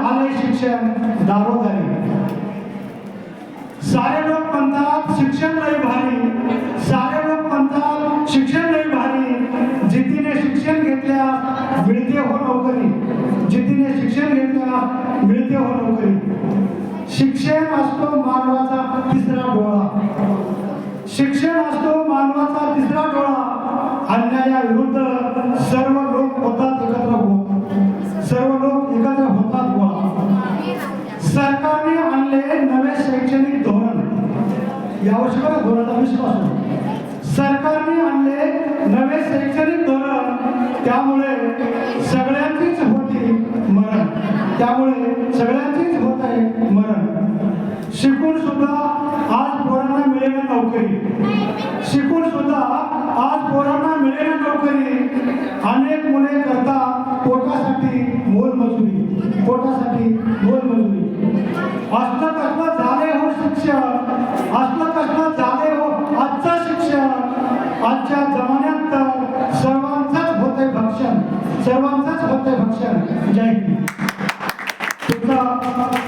आले शिक्षण दारोदारी। सारे लोक म्हणतात शिक्षण लय भारी, सारे लोक म्हणतात शिक्षण लय भारी। जिद्दीने शिक्षण घेतल्यास मिळते हो नोकरी, जिद्दीने शिक्षण घेतल्यास मिळते हो नोकरी। शिक्षण असतो मानवाचा तिसरा डोळा, शिक्षण असतो मानवाचा तिसरा डोळा। अन्यायाविरुद्ध सर्व लोक होतात एकत्र गोळा, सर्व लोक एकत्र होतात गोळा। सरकारने आणले नवे शैक्षणिक धोरण, यावर्षी बघा धोरणाचा विश्वास होतो। सरकारने आणले नवे शैक्षणिक धोरण, त्यामुळे सगळ्यांचीच होती मरण, त्यामुळे सगळ्यांचीच होत आहे मरण। शिकून सुद्धा आज पोरांना मिळेल नोकरी, शिकून सुद्धा आज पोरांना मिळेल नोकरी। अनेक मुले करतात पोटासाठी मोलमजुरी, पोटासाठी मोलमजुरी। असलं कसलं झाले हो शिक्षण, असलं कसलं झाले हो आजचं शिक्षण। आजच्या जमान्यात तर सर्वांचंच होतंय भक्षण, सर्वांचंच होतंय भक्षण। जय हिंद।